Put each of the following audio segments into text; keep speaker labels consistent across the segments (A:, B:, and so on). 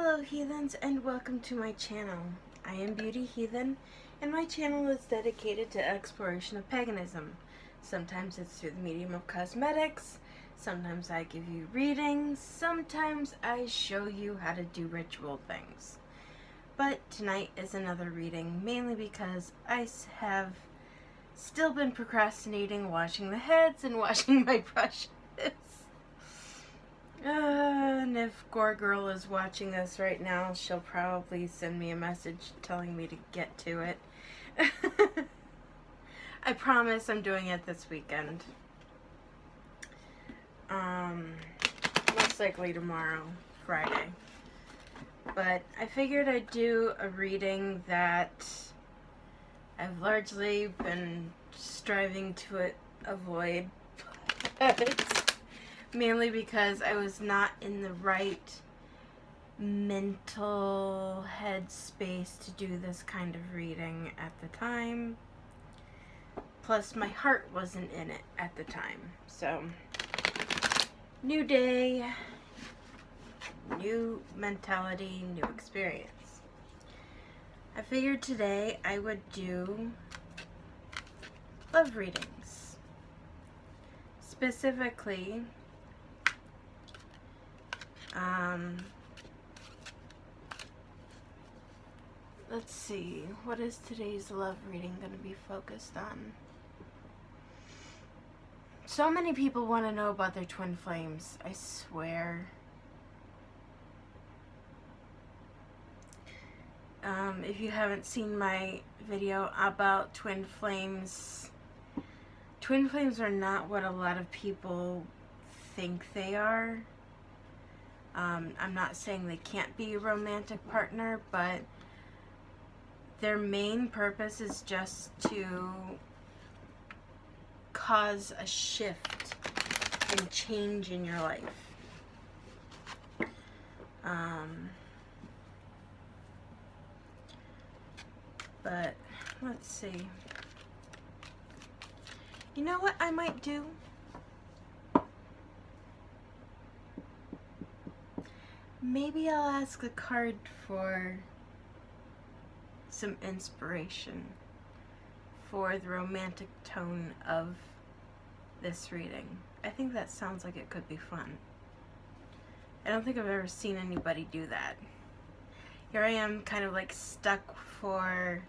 A: Hello heathens, and welcome to my channel. I am Beauty Heathen, and my channel is dedicated to exploration of paganism. Sometimes it's through the medium of cosmetics, sometimes I give you readings, sometimes I show you how to do ritual things. But tonight is another reading, mainly because I have still been procrastinating washing the heads and washing my brushes. And if Gore Girl is watching this right now, she'll probably send me a message telling me to get to it. I promise I'm doing it this weekend. Most likely tomorrow, Friday. But I figured I'd do a reading that I've largely been striving to avoid. Mainly because I was not in the right mental headspace to do this kind of reading at the time. Plus, my heart wasn't in it at the time. So, new day, new mentality, new experience. I figured today I would do love readings. Specifically, let's see, what is today's love reading going to be focused on? So many people want to know about their twin flames, I swear. If you haven't seen my video about twin flames are not what a lot of people think they are. I'm not saying they can't be a romantic partner, but their main purpose is just to cause a shift and change in your life. But let's see. You know what I might do? Maybe I'll ask the card for some inspiration for the romantic tone of this reading. I think that sounds like it could be fun. I don't think I've ever seen anybody do that. Here I am kind of like stuck for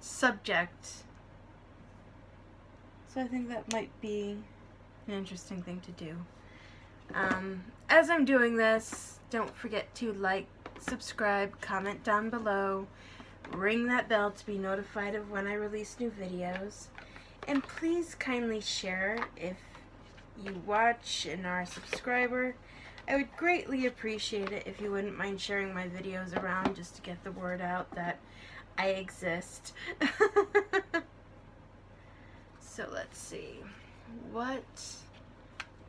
A: subject. So I think that might be an interesting thing to do. As I'm doing this, don't forget to like, subscribe, comment down below, ring that bell to be notified of when I release new videos, and please kindly share if you watch and are a subscriber. I would greatly appreciate it if you wouldn't mind sharing my videos around just to get the word out that I exist. So let's see, what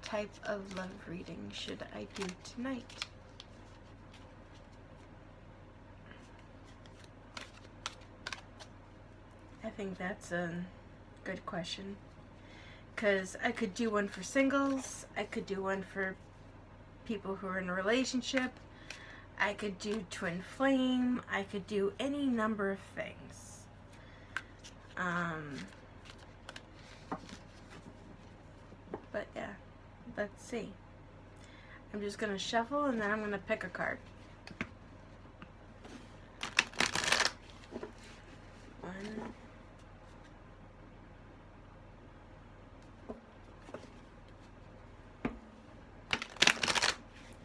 A: type of love reading should I do tonight? I think that's a good question, because I could do one for singles, I could do one for people who are in a relationship, I could do twin flame, I could do any number of things. But yeah, let's see. I'm just going to shuffle and then I'm going to pick a card. One,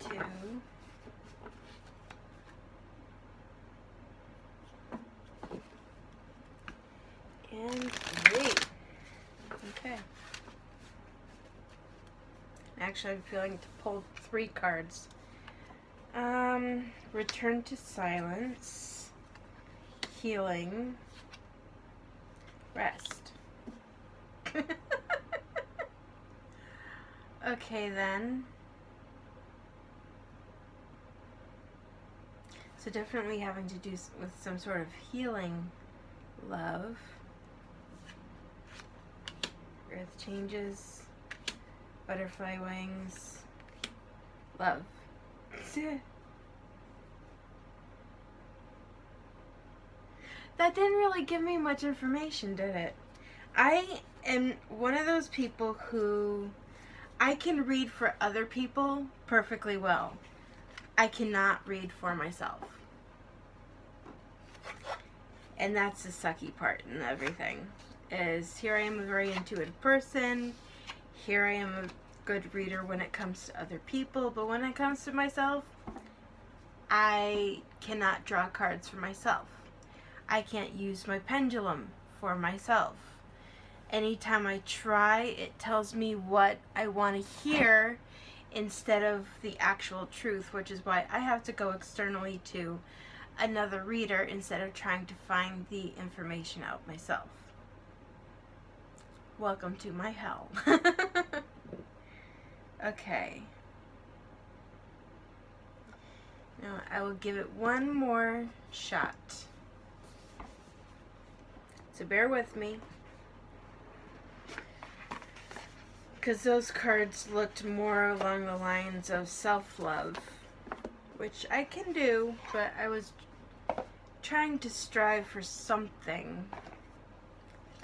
A: two, and three. Okay. Actually, I'm feeling to pull 3 cards. Return to silence, healing, rest. Okay then. So definitely having to do with some sort of healing love. Earth changes, butterfly wings, love. That didn't really give me much information, did it? I am one of those people who I can read for other people perfectly well. I cannot read for myself. And that's the sucky part in everything. Is here I am a very intuitive person. Here I am a good reader when it comes to other people. But when it comes to myself, I cannot draw cards for myself. I can't use my pendulum for myself. Anytime I try, it tells me what I want to hear instead of the actual truth, which is why I have to go externally to another reader instead of trying to find the information out myself. Welcome to my hell. Okay. Now I will give it one more shot. So bear with me. Because those cards looked more along the lines of self-love, which I can do, but I was trying to strive for something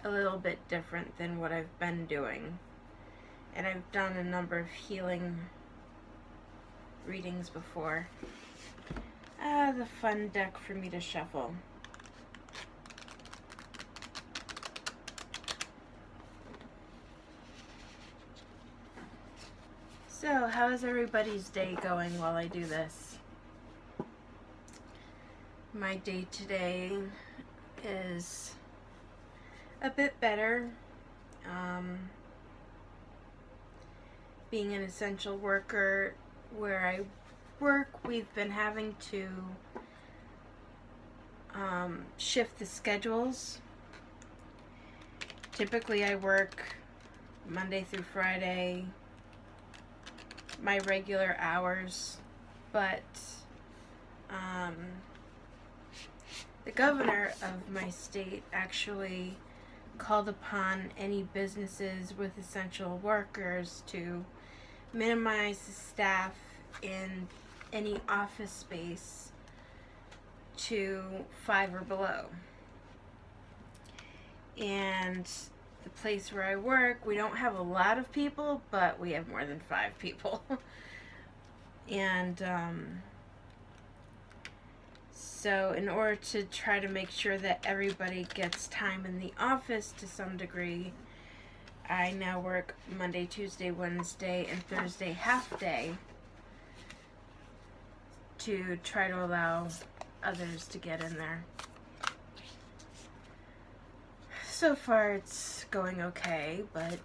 A: a little bit different than what I've been doing. And I've done a number of healing readings before. The fun deck for me to shuffle. So, how's everybody's day going while I do this? My day today is a bit better. Being an essential worker where I work, we've been having to shift the schedules. Typically I work Monday through Friday, my regular hours, but the governor of my state actually called upon any businesses with essential workers to minimize the staff in any office space to 5 or below. And the place where I work, we don't have a lot of people, but we have more than 5 people. And so in order to try to make sure that everybody gets time in the office to some degree, I now work Monday, Tuesday, Wednesday, and Thursday half day to try to allow others to get in there. So far it's going okay, but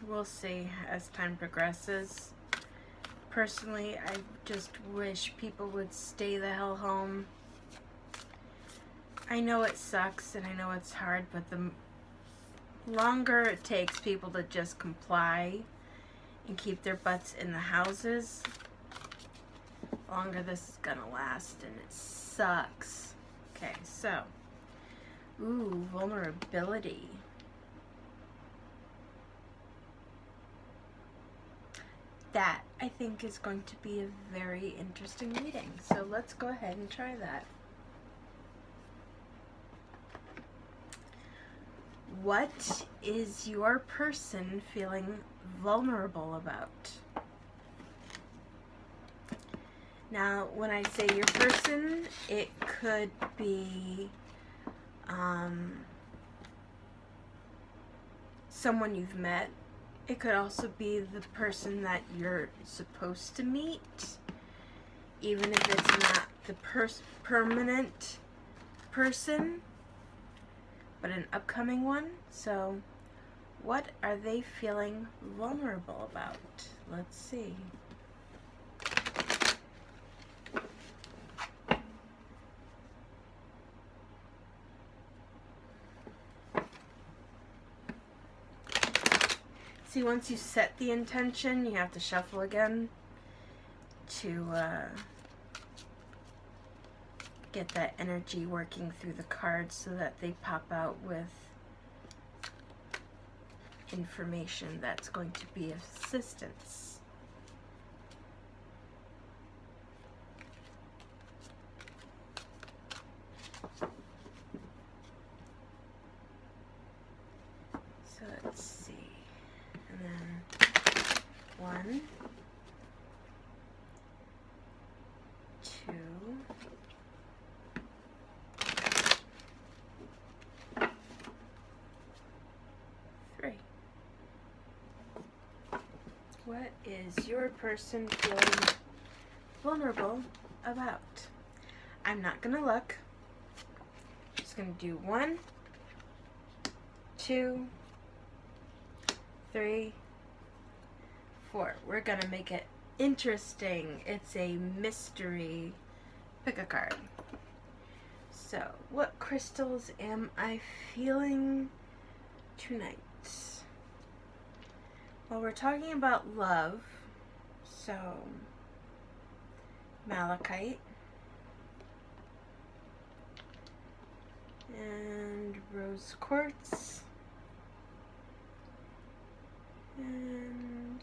A: we'll see as time progresses. Personally, I just wish people would stay the hell home. I know it sucks and I know it's hard, but the longer it takes people to just comply and keep their butts in the houses, the longer this is gonna last, and it sucks. Okay, so, ooh, vulnerability. That, I think, is going to be a very interesting reading. So let's go ahead and try that. What is your person feeling vulnerable about? Now, when I say your person, it could be someone you've met. It could also be the person that you're supposed to meet, even if it's not the permanent person, but an upcoming one. So, what are they feeling vulnerable about? Let's see. See, once you set the intention, you have to shuffle again to get that energy working through the cards so that they pop out with information that's going to be of assistance. what is your person feeling vulnerable about? I'm not going to look. Just going to do 1, 2, 3, 4. We're going to make it interesting. It's a mystery. Pick a card. So, what crystals am I feeling tonight? Well, we're talking about love, so Malachite and rose quartz and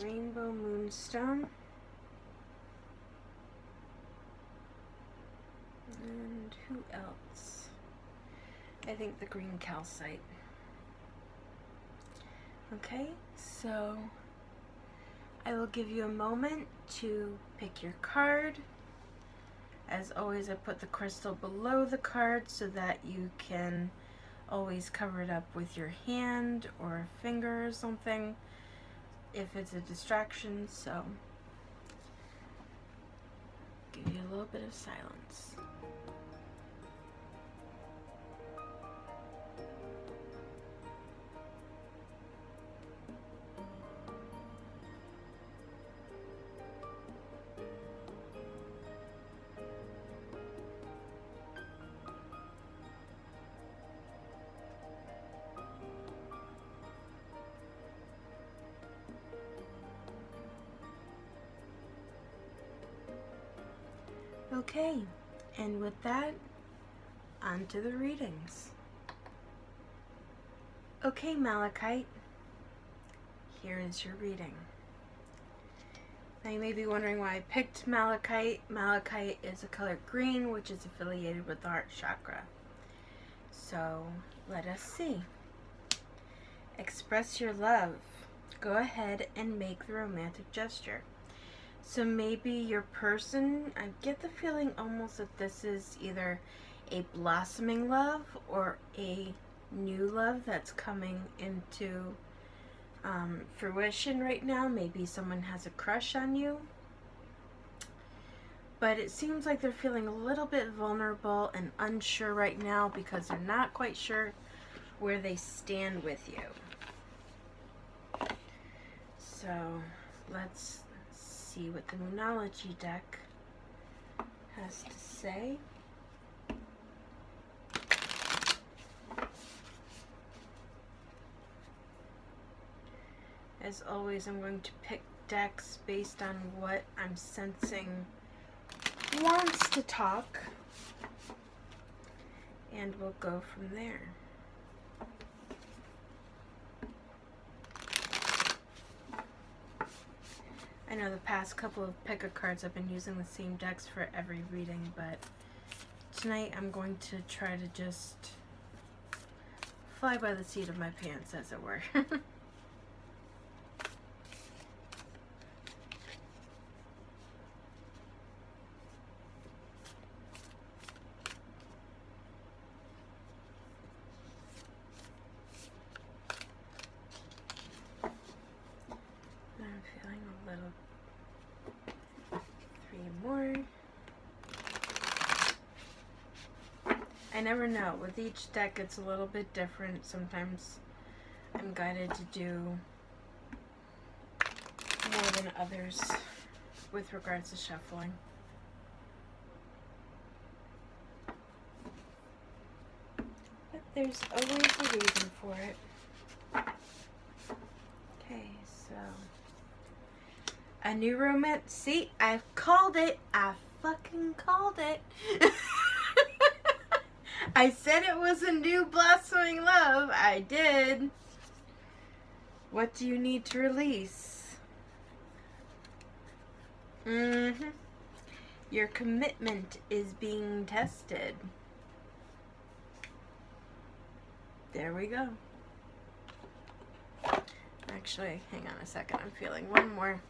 A: rainbow moonstone and who else? I think the green calcite. Okay, so I will give you a moment to pick your card. As always, I put the crystal below the card so that you can always cover it up with your hand or a finger or something if it's a distraction. So give you a little bit of silence. Okay, and with that, on to the readings. Okay, Malachite, here is your reading. Now you may be wondering why I picked Malachite. Malachite is a color green, which is affiliated with the heart chakra. So, let us see. Express your love. Go ahead and make the romantic gesture. So maybe your person, I get the feeling almost that this is either a blossoming love or a new love that's coming into fruition right now. Maybe someone has a crush on you. But it seems like they're feeling a little bit vulnerable and unsure right now because they're not quite sure where they stand with you. So let's see what the Moonology deck has to say. As always, I'm going to pick decks based on what I'm sensing wants to talk, and we'll go from there. I know the past couple of picker cards I've been using the same decks for every reading, but tonight I'm going to try to just fly by the seat of my pants, as it were. I never know. With each deck, it's a little bit different. Sometimes I'm guided to do more than others with regards to shuffling. But there's always a reason for it. Okay, so a new romance. See, I've called it. I fucking called it. I said it was a new blossoming love. I did. What do you need to release? Your commitment is being tested. There we go. Actually, hang on a second. I'm feeling one more.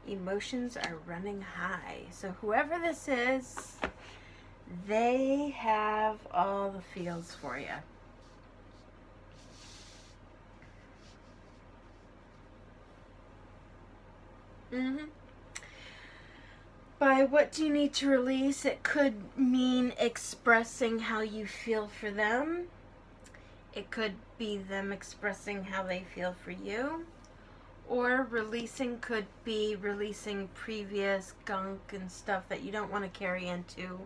A: Emotions are running high. So whoever this is, they have all the feels for you. By what do you need to release? It could mean expressing how you feel for them. It could be them expressing how they feel for you. Or releasing could be releasing previous gunk and stuff that you don't want to carry into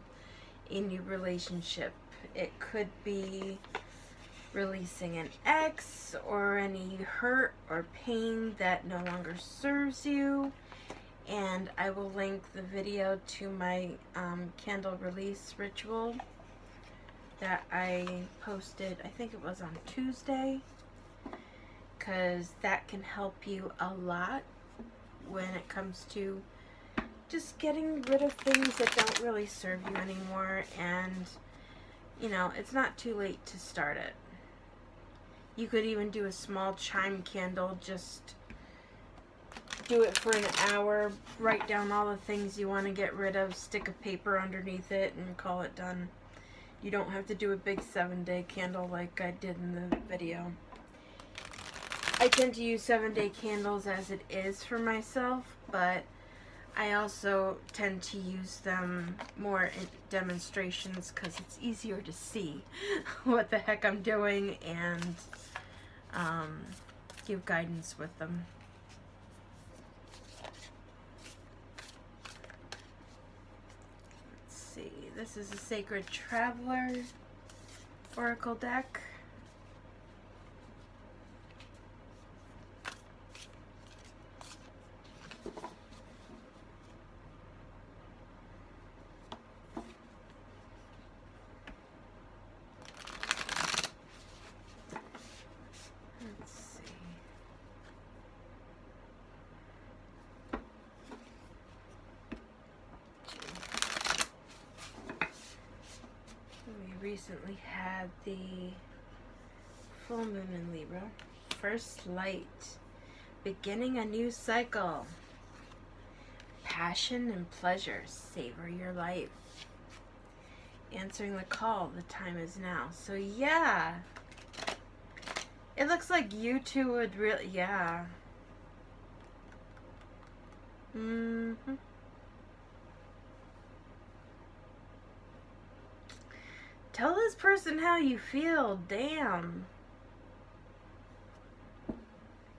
A: in your relationship. It could be releasing an ex or any hurt or pain that no longer serves you. And I will link the video to my candle release ritual that I posted, I think it was on Tuesday, because that can help you a lot when it comes to just getting rid of things that don't really serve you anymore. And, you know, it's not too late to start it. You could even do a small chime candle, just do it for an hour, write down all the things you want to get rid of, stick a paper underneath it, and call it done. You don't have to do a big 7-day candle like I did in the video. I tend to use 7-day candles as it is for myself, but I also tend to use them more in demonstrations because it's easier to see what the heck I'm doing and give guidance with them. Let's see, this is a Sacred Traveler Oracle deck. Recently had the full moon in Libra. First light, beginning a new cycle, passion and pleasure, savor your life, answering the call, the time is now. So yeah, it looks like you two would really, yeah. Tell this person how you feel. Damn.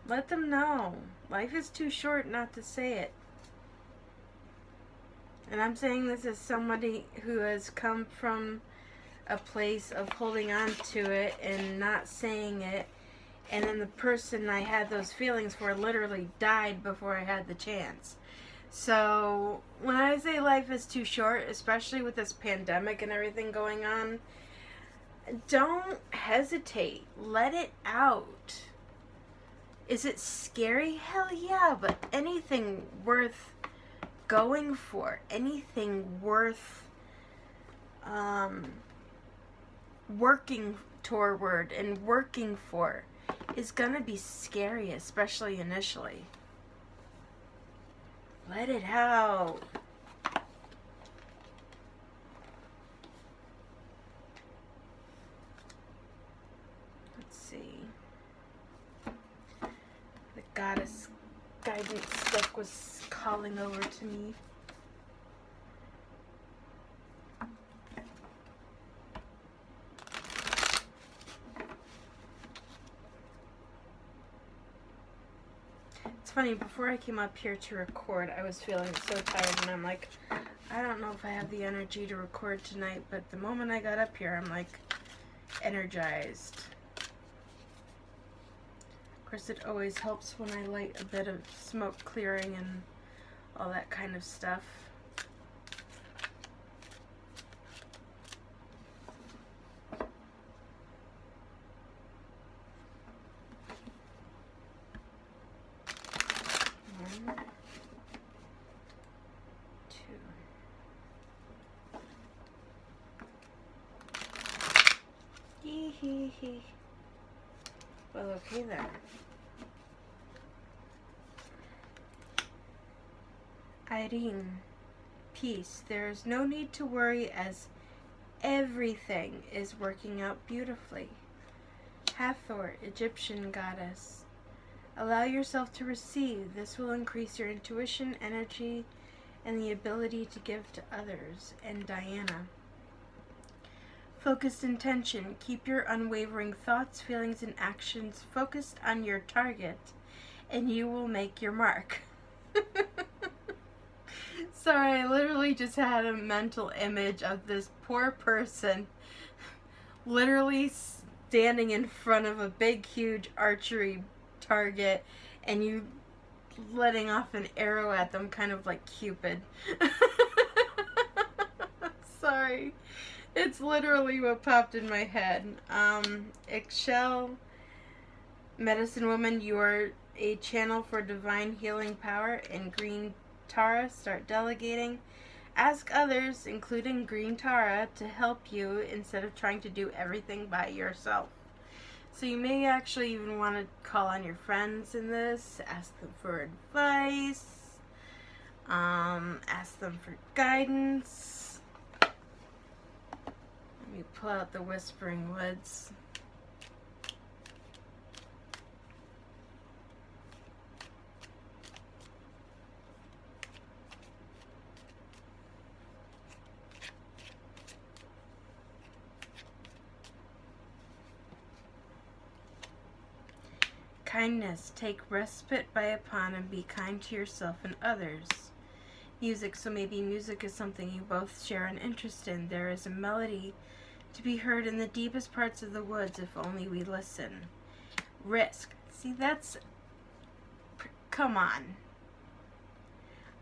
A: Let them know. Life is too short not to say it. And I'm saying this as somebody who has come from a place of holding on to it and not saying it. And then the person I had those feelings for literally died before I had the chance. So when I say life is too short, especially with this pandemic and everything going on, don't hesitate. Let it out. Is it scary? Hell yeah, but anything worth going for, anything worth working toward and working for is gonna be scary, especially initially. Let it out. Let's see. The goddess guidance stuff was calling over to me. It's funny, before I came up here to record, I was feeling so tired, and I'm like, I don't know if I have the energy to record tonight, but the moment I got up here, I'm like, energized. Of course, it always helps when I light a bit of smoke clearing and all that kind of stuff. Well, okay then. Irene, peace. There is no need to worry as everything is working out beautifully. Hathor, Egyptian goddess. Allow yourself to receive. This will increase your intuition, energy, and the ability to give to others. And Diana. Focused intention. Keep your unwavering thoughts, feelings, and actions focused on your target, and you will make your mark. Sorry, I literally just had a mental image of this poor person literally standing in front of a big, huge archery target, and you letting off an arrow at them, kind of like Cupid. Sorry. It's literally what popped in my head. Eggshell, Medicine Woman, you are a channel for divine healing power. And Green Tara, start delegating. Ask others, including Green Tara, to help you instead of trying to do everything by yourself. So you may actually even want to call on your friends in this, ask them for advice, ask them for guidance. Let me pull out the Whispering Woods. Kindness. Take respite by upon and be kind to yourself and others. Music. So maybe music is something you both share an interest in. There is a melody to be heard in the deepest parts of the woods if only we listen. Risk. See, that's... Come on.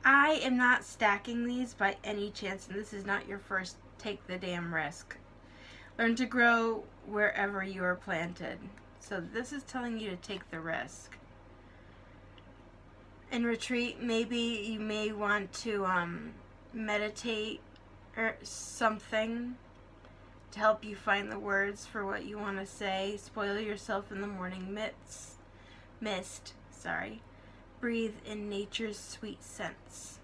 A: I am not stacking these by any chance, and this is not your first take the damn risk. Learn to grow wherever you are planted. So this is telling you to take the risk. In retreat, maybe you may want to meditate or something to help you find the words for what you want to say. Spoil yourself in the morning mist. Breathe in nature's sweet scents.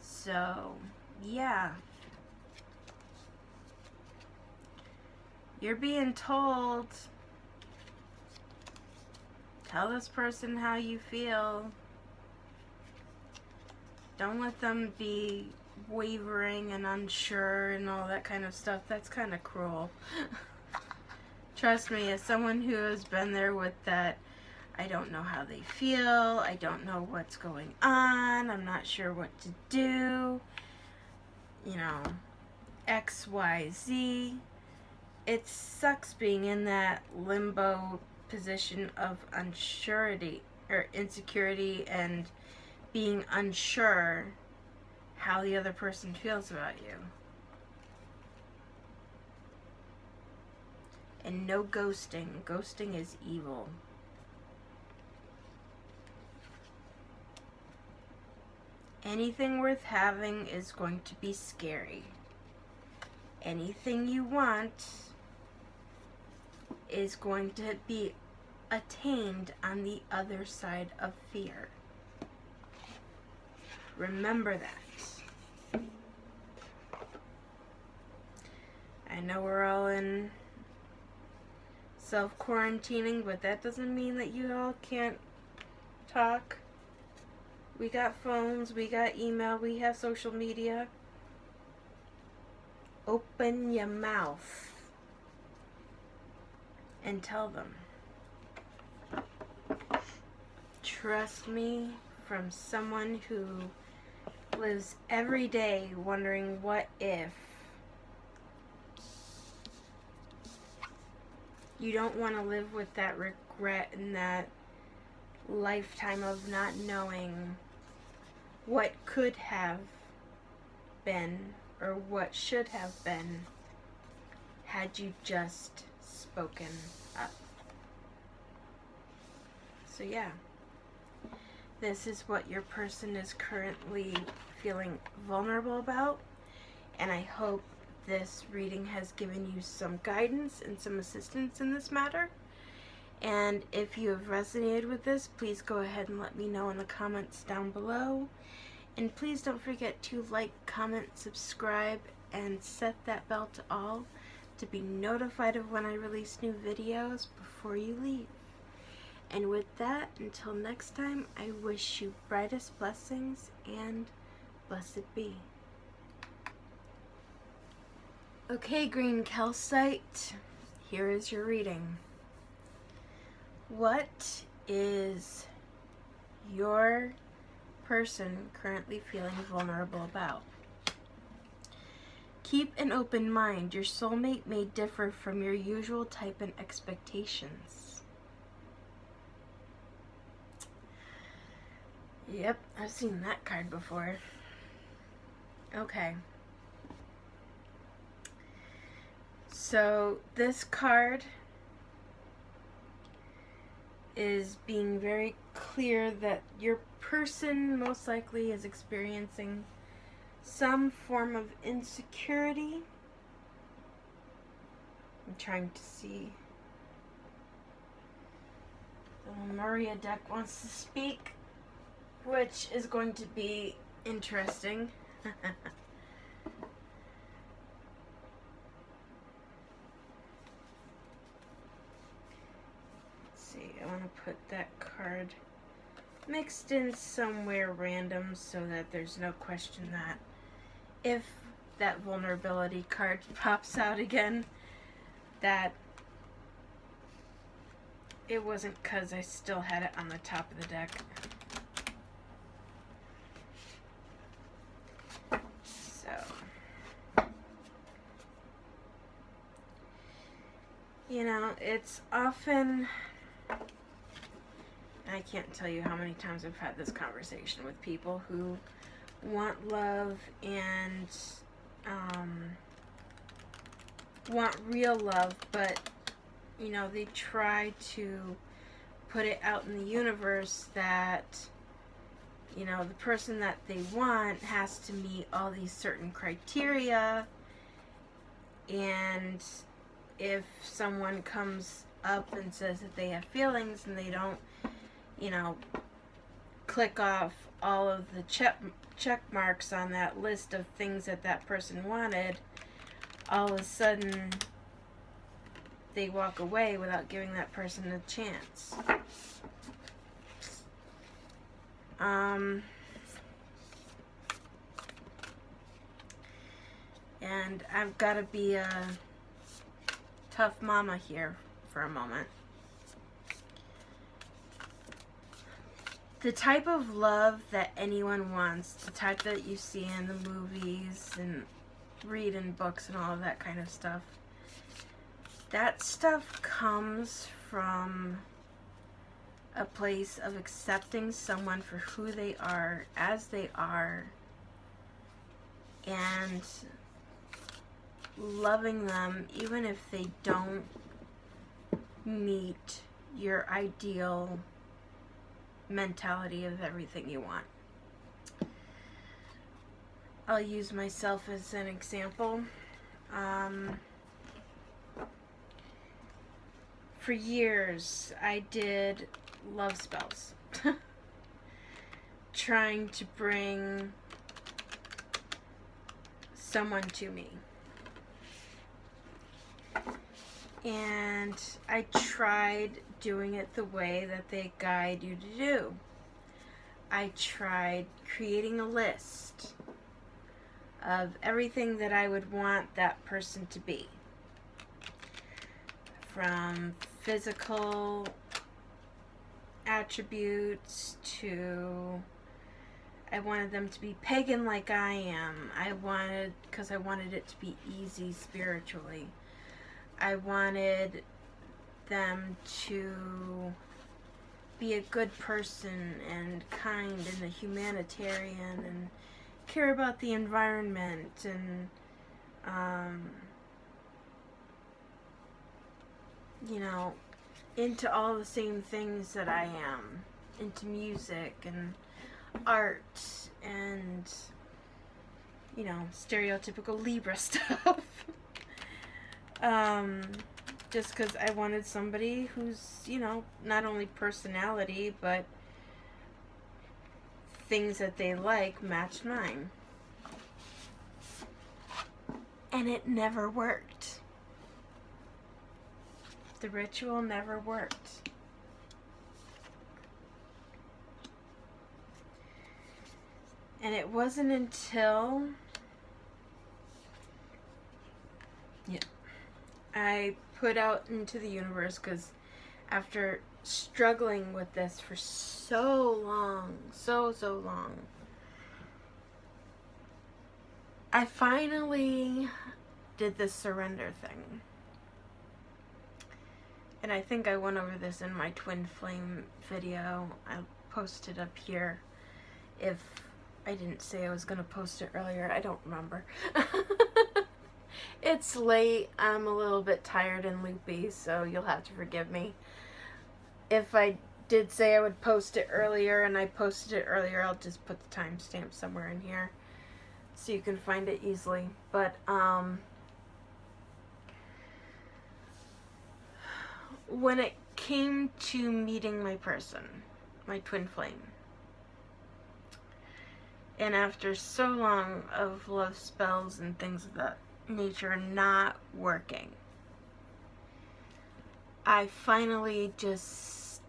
A: So, yeah. You're being told, tell this person how you feel. Don't let them be wavering and unsure and all that kind of stuff. That's kind of cruel. Trust me, as someone who has been there with that, I don't know how they feel, I don't know what's going on, I'm not sure what to do, you know, X, Y, Z. It sucks being in that limbo position of unsurety or insecurity and being unsure how the other person feels about you. And no ghosting. Ghosting is evil. Anything worth having is going to be scary. Anything you want is going to be attained on the other side of fear. Remember that. I know we're all in self-quarantining, but that doesn't mean that you all can't talk. We got phones, we got email, we have social media. Open your mouth and tell them. Trust me, from someone who lives every day wondering what if. You don't want to live with that regret and that lifetime of not knowing what could have been or what should have been had you just spoken up. So yeah, this is what your person is currently feeling vulnerable about, and I hope this reading has given you some guidance and some assistance in this matter. And if you have resonated with this, please go ahead and let me know in the comments down below. And please don't forget to like, comment, subscribe, and set that bell to all to be notified of when I release new videos before you leave. And with that, until next time, I wish you brightest blessings and blessed be. Okay, green calcite, here is your reading. What is your person currently feeling vulnerable about? Keep an open mind. Your soulmate may differ from your usual type and expectations. Yep, I've seen that card before. Okay. So this card is being very clear that your person most likely is experiencing some form of insecurity. I'm trying to see. The Maria deck wants to speak, which is going to be interesting. I want to put that card mixed in somewhere random so that there's no question that if that vulnerability card pops out again, that it wasn't because I still had it on the top of the deck. So, you know, it's often... I can't tell you how many times I've had this conversation with people who want love and want real love, but, you know, they try to put it out in the universe that, you know, the person that they want has to meet all these certain criteria, and if someone comes up and says that they have feelings and they don't, you know, click off all of the check marks on that list of things that that person wanted, all of a sudden they walk away without giving that person a chance. And I've got to be a tough mama here for a moment. The type of love that anyone wants, the type that you see in the movies and read in books and all of that kind of stuff, that stuff comes from a place of accepting someone for who they are, as they are, and loving them even if they don't meet your ideal mentality of everything you want. I'll use myself as an example. For years, I did love spells, trying to bring someone to me. And I tried doing it the way that they guide you to do. I tried creating a list of everything that I would want that person to be. From physical attributes to, I wanted them to be pagan like I am. Because I wanted it to be easy spiritually. I wanted them to be a good person and kind and a humanitarian and care about the environment and you know, into all the same things that I am, into music and art and, you know, stereotypical Libra stuff. Just because I wanted somebody who's, you know, not only personality, but things that they like matched mine. And it never worked. The ritual never worked. And it wasn't until I put out into the universe, because after struggling with this for so long, so long, I finally did this surrender thing. And I think I went over this in my twin flame video. I'll post it up here. If I didn't say I was going to post it earlier, I don't remember. It's late. I'm a little bit tired and loopy, so you'll have to forgive me. If I did say I would post it earlier and I posted it earlier, I'll just put the timestamp somewhere in here so you can find it easily. But when it came to meeting my person, my twin flame, and after so long of love spells and things of that nature not working, I finally just,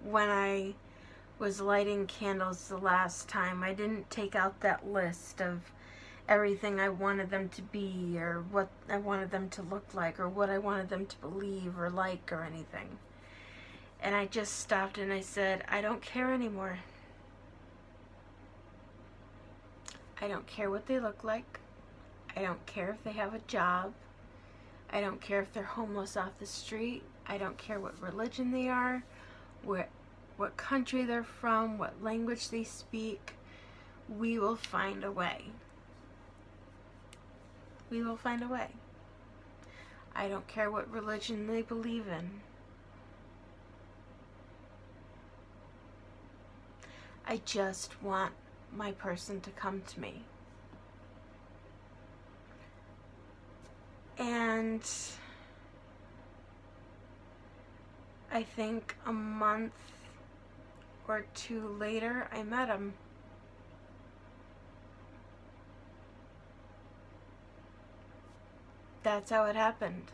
A: when I was lighting candles the last time, I didn't take out that list of everything I wanted them to be, or what I wanted them to look like, or what I wanted them to believe or like, or anything. And I just stopped and I said, I don't care anymore. I don't care what they look like. I don't care if they have a job. I don't care if they're homeless off the street. I don't care what religion they are, what country they're from, what language they speak. We will find a way. We will find a way. I don't care what religion they believe in. I just want my person to come to me. And I think a month or two later, I met him. That's how it happened.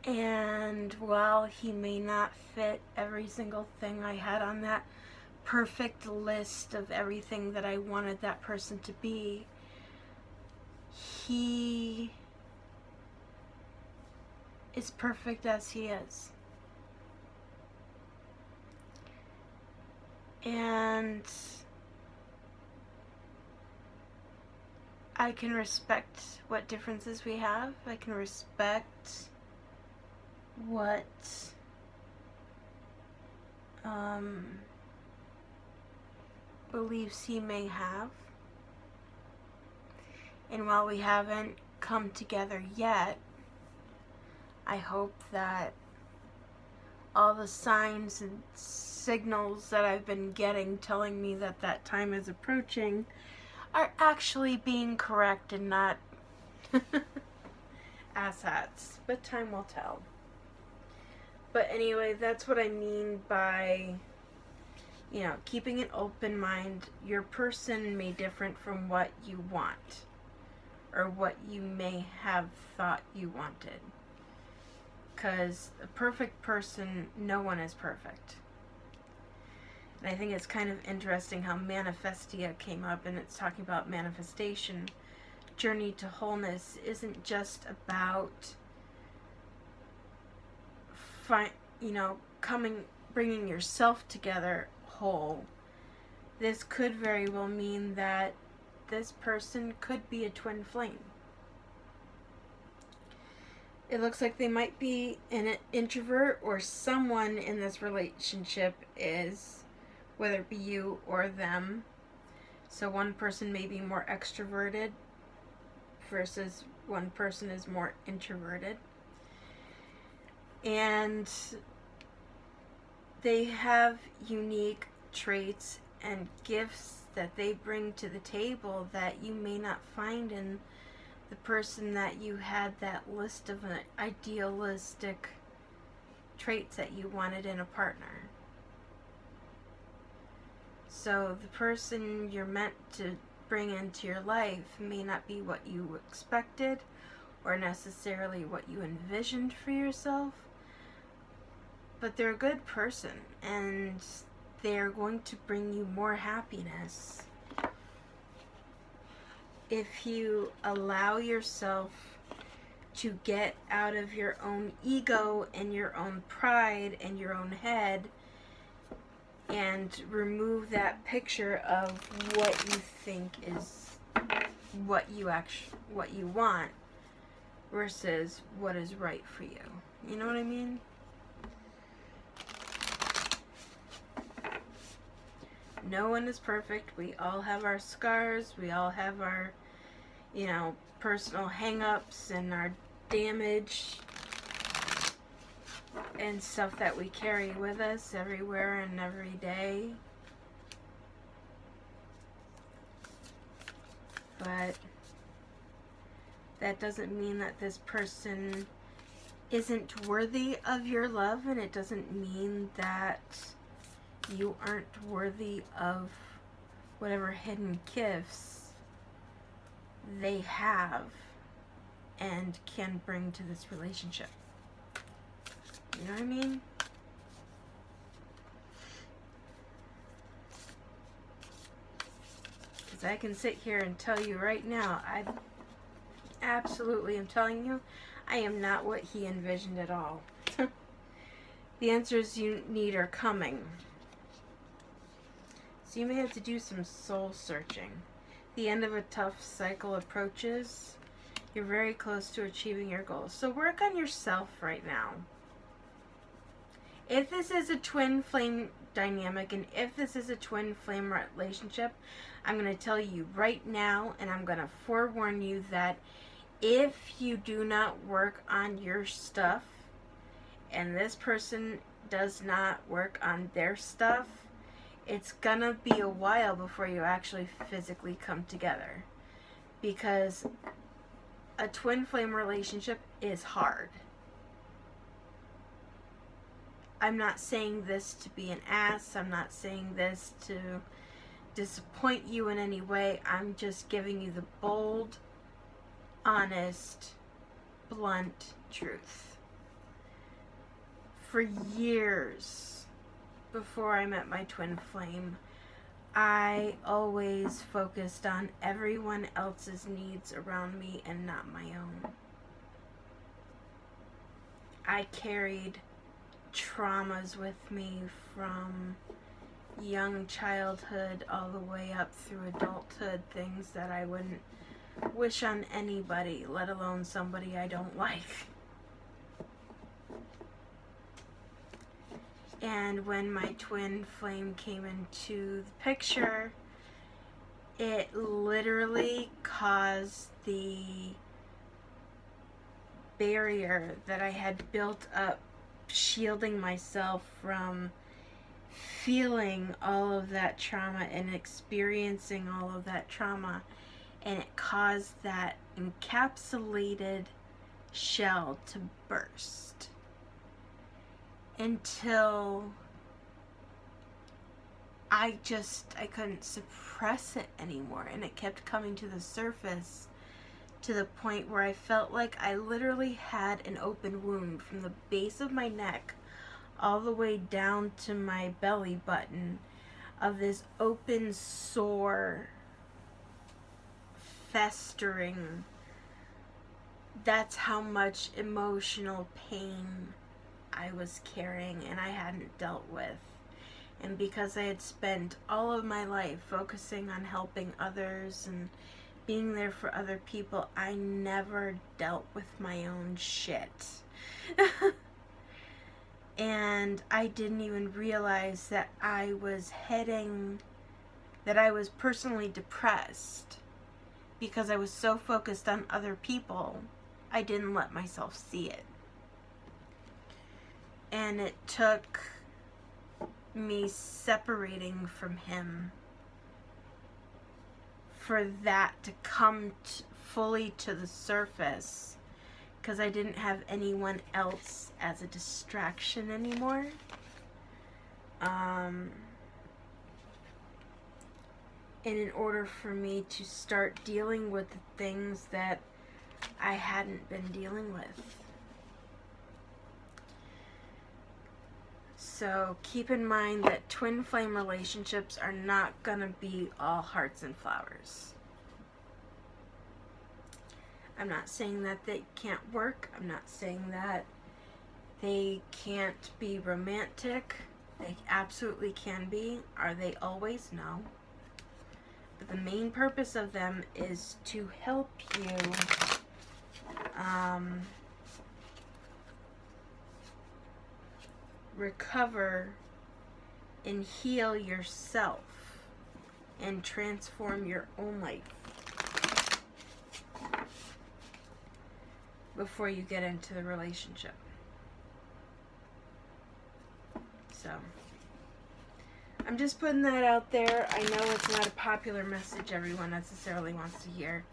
A: And while he may not fit every single thing I had on that perfect list of everything that I wanted that person to be, he is perfect as he is. And I can respect what differences we have. I can respect what beliefs he may have. And while we haven't come together yet, I hope that all the signs and signals that I've been getting telling me that that time is approaching are actually being correct and not asshats. But time will tell. But anyway, that's what I mean by, keeping an open mind. Your person may differ from what you want, or what you may have thought you wanted. Because a perfect person, no one is perfect. And I think it's kind of interesting how Manifestia came up, and it's talking about manifestation. Journey to wholeness isn't just about bringing yourself together whole. This could very well mean that this person could be a twin flame. It looks like they might be an introvert, or someone in this relationship is, whether it be you or them. So one person may be more extroverted versus one person is more introverted. And they have unique traits and gifts that they bring to the table that you may not find in the person that you had that list of idealistic traits that you wanted in a partner. So the person you're meant to bring into your life may not be what you expected or necessarily what you envisioned for yourself, but they're a good person, and they're going to bring you more happiness if you allow yourself to get out of your own ego and your own pride and your own head and remove that picture of what you think is what you want versus what is right for you. You know what I mean? No one is perfect. We all have our scars. We all have our, personal hang-ups and our damage and stuff that we carry with us everywhere and every day. But that doesn't mean that this person isn't worthy of your love, and it doesn't mean that you aren't worthy of whatever hidden gifts they have and can bring to this relationship. You know what I mean? Because I can sit here and tell you right now, I absolutely am telling you, I am not what he envisioned at all. The answers you need are coming. So you may have to do some soul searching. The end of a tough cycle approaches. You're very close to achieving your goals. So work on yourself right now. If this is a twin flame dynamic, and if this is a twin flame relationship, I'm going to tell you right now, and I'm going to forewarn you that if you do not work on your stuff, and this person does not work on their stuff, it's gonna be a while before you actually physically come together. Because a twin flame relationship is hard. I'm not saying this to be an ass. I'm not saying this to disappoint you in any way. I'm just giving you the bold, honest, blunt truth. For years before I met my twin flame, I always focused on everyone else's needs around me and not my own. I carried traumas with me from young childhood all the way up through adulthood, things that I wouldn't wish on anybody, let alone somebody I don't like. And when my twin flame came into the picture, it literally caused the barrier that I had built up, shielding myself from feeling all of that trauma and experiencing all of that trauma. And it caused that encapsulated shell to burst. Until I couldn't suppress it anymore, and it kept coming to the surface to the point where I felt like I literally had an open wound from the base of my neck all the way down to my belly button of this open sore festering. That's how much emotional pain I was carrying and I hadn't dealt with. And because I had spent all of my life focusing on helping others and being there for other people, I never dealt with my own shit. And I didn't even realize that I was personally depressed because I was so focused on other people, I didn't let myself see it. And it took me separating from him for that to come fully to the surface, because I didn't have anyone else as a distraction anymore. And in order for me to start dealing with the things that I hadn't been dealing with. So keep in mind that twin flame relationships are not going to be all hearts and flowers. I'm not saying that they can't work. I'm not saying that they can't be romantic. They absolutely can be. Are they always? No. But the main purpose of them is to help you recover and heal yourself and transform your own life before you get into the relationship. So, I'm just putting that out there. I know it's not a popular message everyone necessarily wants to hear,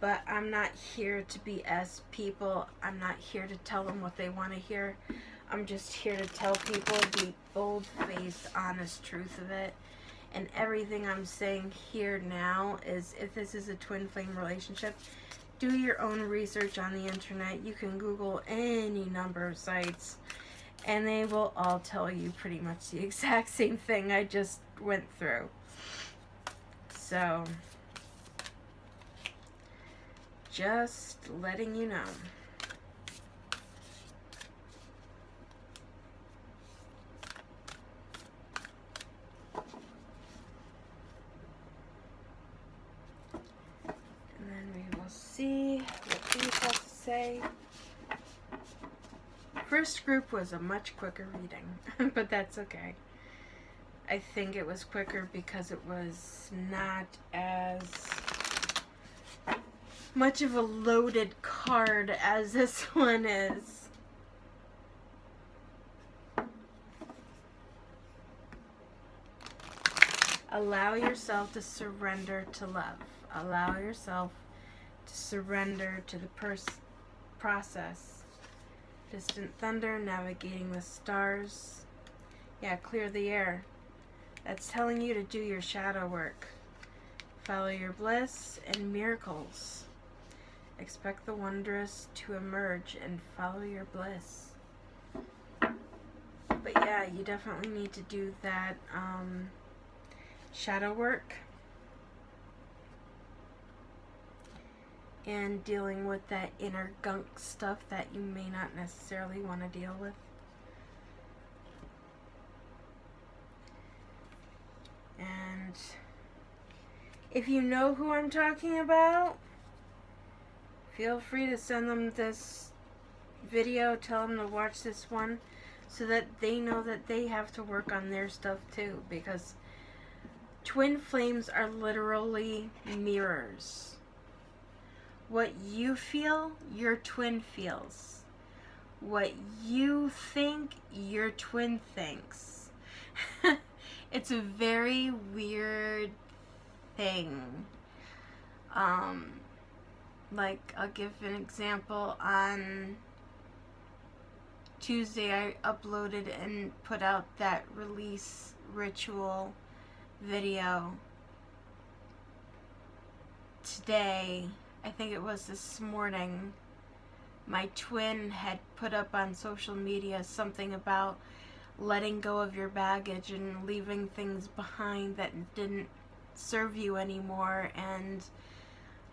A: but I'm not here to BS people. I'm not here to tell them what they want to hear. I'm just here to tell people the bold-faced, honest truth of it. And everything I'm saying here now is, if this is a twin flame relationship, do your own research on the internet. You can Google any number of sites, and they will all tell you pretty much the exact same thing I just went through. So, just letting you know. And then we will see what these have to say. First group was a much quicker reading, but that's okay. I think it was quicker because it was not as much of a loaded card as this one is. Allow yourself to surrender to love. Allow yourself to surrender to the process. Distant thunder, navigating the stars. Yeah, clear the air. That's telling you to do your shadow work. Follow your bliss and miracles. Expect the wondrous to emerge and follow your bliss. But yeah, you definitely need to do that shadow work. And dealing with that inner gunk stuff that you may not necessarily want to deal with. And if you know who I'm talking about, feel free to send them this video, tell them to watch this one, so that they know that they have to work on their stuff too, because twin flames are literally mirrors. What you feel, your twin feels. What you think, your twin thinks. It's a very weird thing. Like, I'll give an example. On Tuesday, I uploaded and put out that release ritual video. Today, I think it was this morning, my twin had put up on social media something about letting go of your baggage and leaving things behind that didn't serve you anymore, and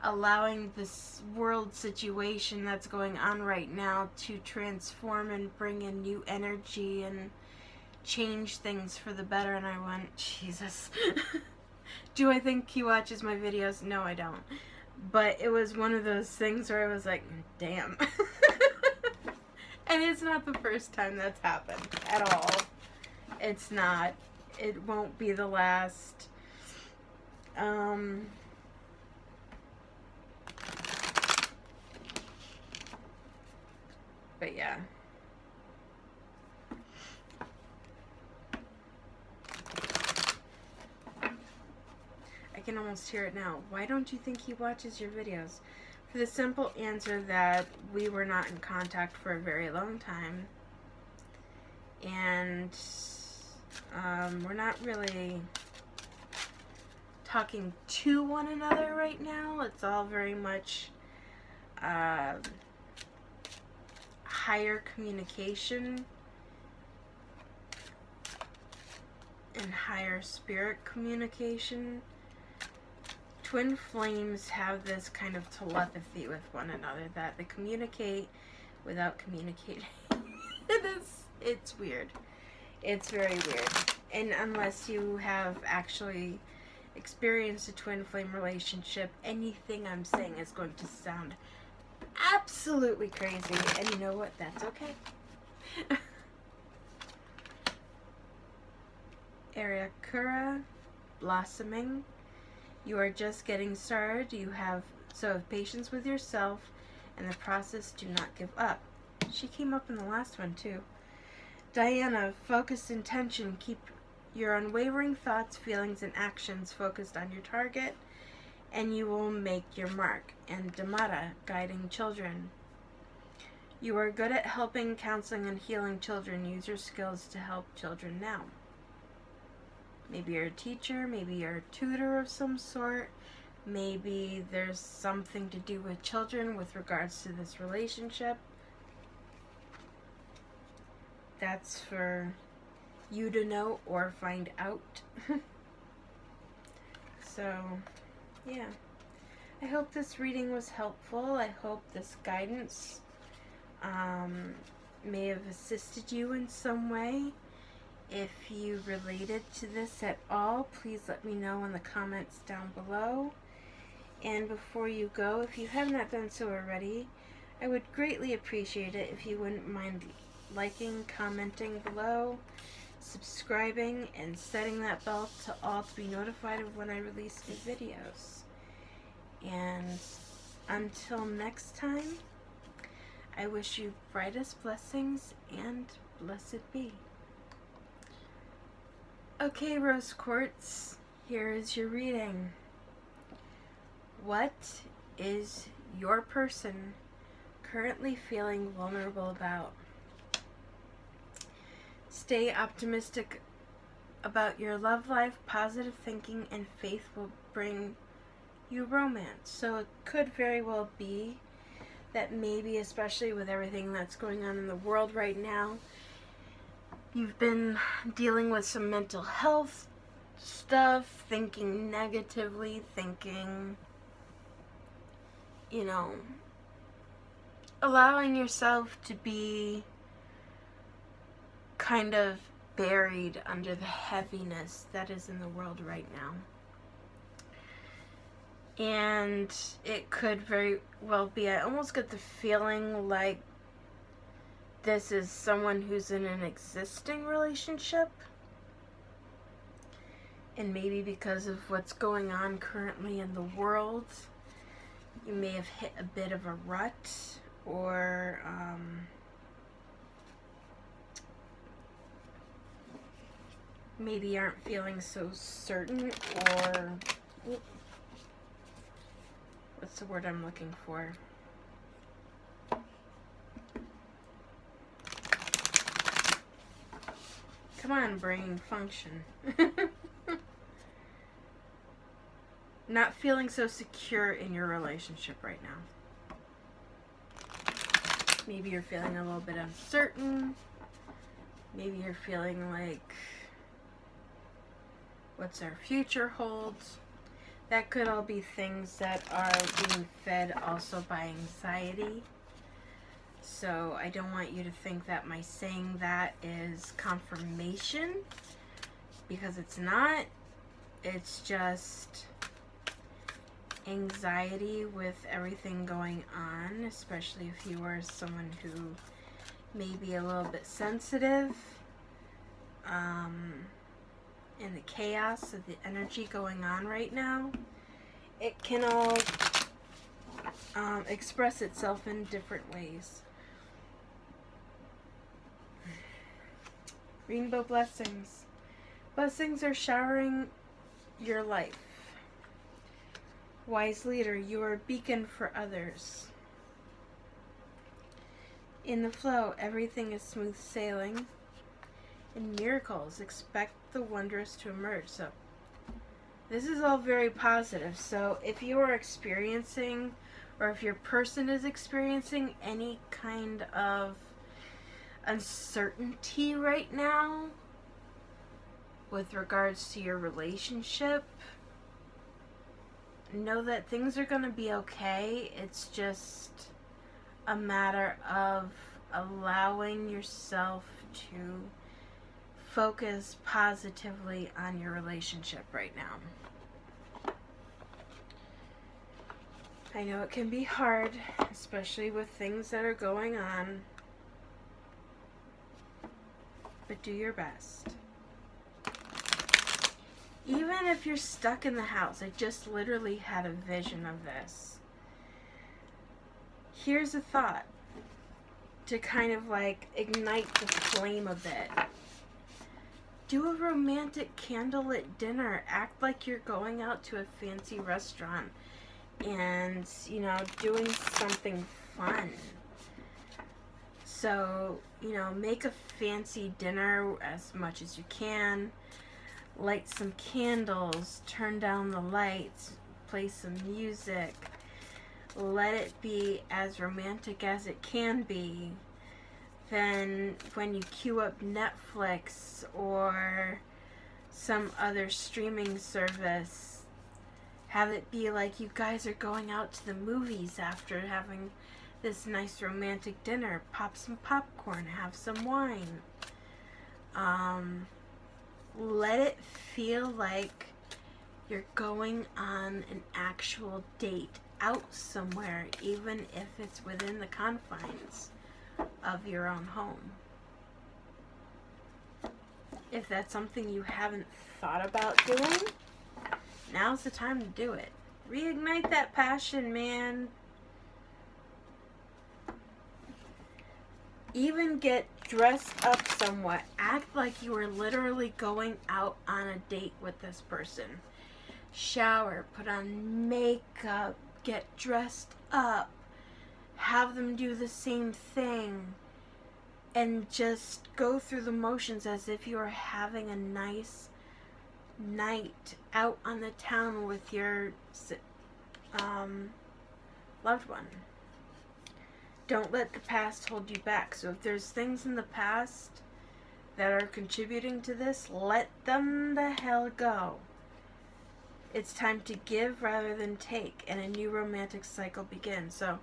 A: allowing this world situation that's going on right now to transform and bring in new energy and change things for the better. And I went, Jesus. Do I think he watches my videos? No, I don't. But it was one of those things where I was like, damn. And it's not the first time that's happened at all. It's not. It won't be the last. But yeah. I can almost hear it now. Why don't you think he watches your videos? For the simple answer that we were not in contact for a very long time. And we're not really talking to one another right now. It's all very much higher communication. and higher spirit communication. Twin flames have this kind of telepathy with one another, that they communicate without communicating. It's weird. It's very weird. And unless you have actually experienced a twin flame relationship, anything I'm saying is going to sound absolutely crazy. And you know what? That's okay. Arakura, blossoming. You are just getting started. So have patience with yourself and the process. Do not give up. She came up in the last one too. Diana, focused intention. Keep your unwavering thoughts, feelings, and actions focused on your target, and you will make your mark. And Damara, guiding children. You are good at helping, counseling, and healing children. Use your skills to help children now. Maybe you're a teacher, maybe you're a tutor of some sort, maybe there's something to do with children with regards to this relationship. That's for you to know or find out. So, yeah. I hope this reading was helpful. I hope this guidance may have assisted you in some way. If you related to this at all, please let me know in the comments down below. And before you go, if you have not done so already, I would greatly appreciate it if you wouldn't mind liking, commenting below, subscribing, and setting that bell to all to be notified of when I release new videos. And until next time, I wish you brightest blessings and blessed be. Okay, Rose Quartz, here is your reading. What is your person currently feeling vulnerable about? Stay optimistic about your love life. Positive thinking and faith will bring you romance. So it could very well be that maybe, especially with everything that's going on in the world right now, you've been dealing with some mental health stuff, thinking negatively, thinking, allowing yourself to be kind of buried under the heaviness that is in the world right now. And it could very well be, I almost get the feeling like this is someone who's in an existing relationship, and maybe because of what's going on currently in the world, you may have hit a bit of a rut, or maybe aren't feeling so certain, or what's the word I'm looking for? Come on, brain, function. Not feeling so secure in your relationship right now. Maybe you're feeling a little bit uncertain. Maybe you're feeling like, what's our future holds? That could all be things that are being fed also by anxiety. So I don't want you to think that my saying that is confirmation, because it's not. It's just anxiety with everything going on, especially if you are someone who may be a little bit sensitive in the chaos of the energy going on right now. It can all express itself in different ways. Rainbow blessings. Blessings are showering your life. Wise leader, you are a beacon for others. In the flow, everything is smooth sailing. In miracles, expect the wondrous to emerge. So this is all very positive. So if you are experiencing, or if your person is experiencing any kind of uncertainty right now, with regards to your relationship, know that things are going to be okay. It's just a matter of allowing yourself to focus positively on your relationship right now. I know it can be hard, especially with things that are going on, but do your best. Even if you're stuck in the house, I just literally had a vision of this. Here's a thought to kind of like ignite the flame a bit. Do a romantic candlelit dinner. Act like you're going out to a fancy restaurant and, you know, doing something fun. So, you know, make a fancy dinner as much as you can. Light some candles, turn down the lights, play some music. Let it be as romantic as it can be. Then when you queue up Netflix or some other streaming service, have it be like you guys are going out to the movies after having this nice romantic dinner. Pop some popcorn, have some wine. Let it feel like you're going on an actual date out somewhere, even if it's within the confines of your own home. If that's something you haven't thought about doing, now's the time to do it. Reignite that passion, man. Even get dressed up somewhat. Act like you are literally going out on a date with this person. Shower, put on makeup, get dressed up, have them do the same thing, and just go through the motions as if you are having a nice night out on the town with your loved one. Don't let the past hold you back. So if there's things in the past that are contributing to this, let them the hell go. It's time to give rather than take, and a new romantic cycle begins. So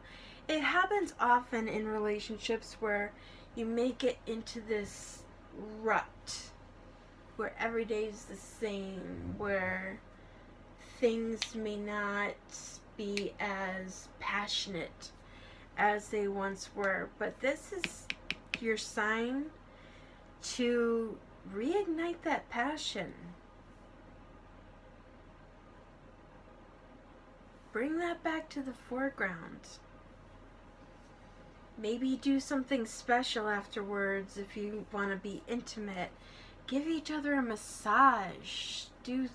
A: it happens often in relationships where you make it into this rut where every day is the same, where things may not be as passionate as they once were. But this is your sign to reignite that passion. Bring that back to the foreground. Maybe do something special afterwards if you want to be intimate. Give each other a massage. Do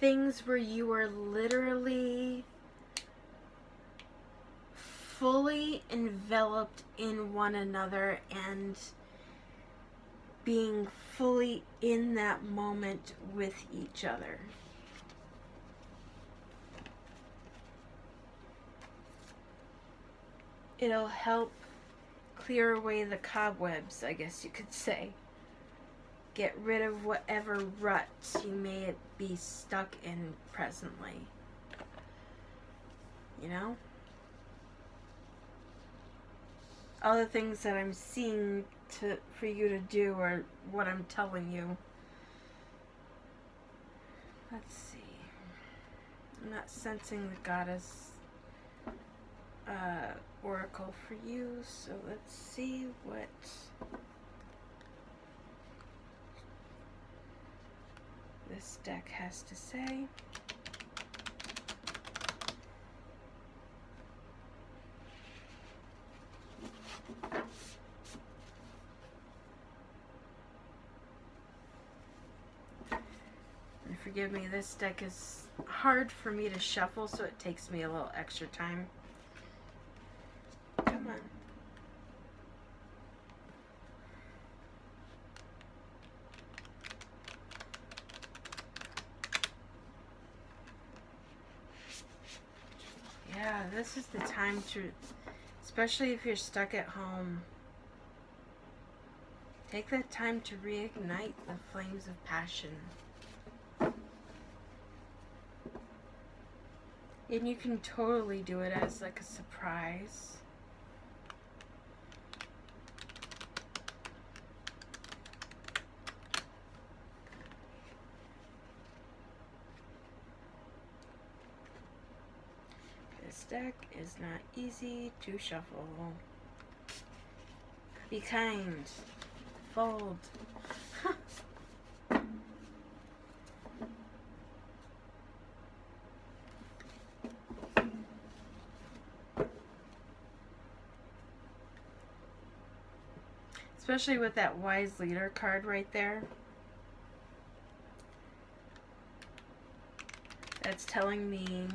A: things where you are literally fully enveloped in one another and being fully in that moment with each other. It'll help clear away the cobwebs, I guess you could say. Get rid of whatever rut you may be stuck in presently. You know? All the things that I'm seeing for you to do are what I'm telling you. Let's see. I'm not sensing the goddess oracle for you, so let's see what this deck has to say. And forgive me, this deck is hard for me to shuffle, so it takes me a little extra time. Come on. Yeah, this is the time to, especially if you're stuck at home, Take that time to reignite the flames of passion. And you can totally do it as like a surprise. This deck is not easy to shuffle. Be kind. Fold. Especially with that wise leader card right there. That's telling me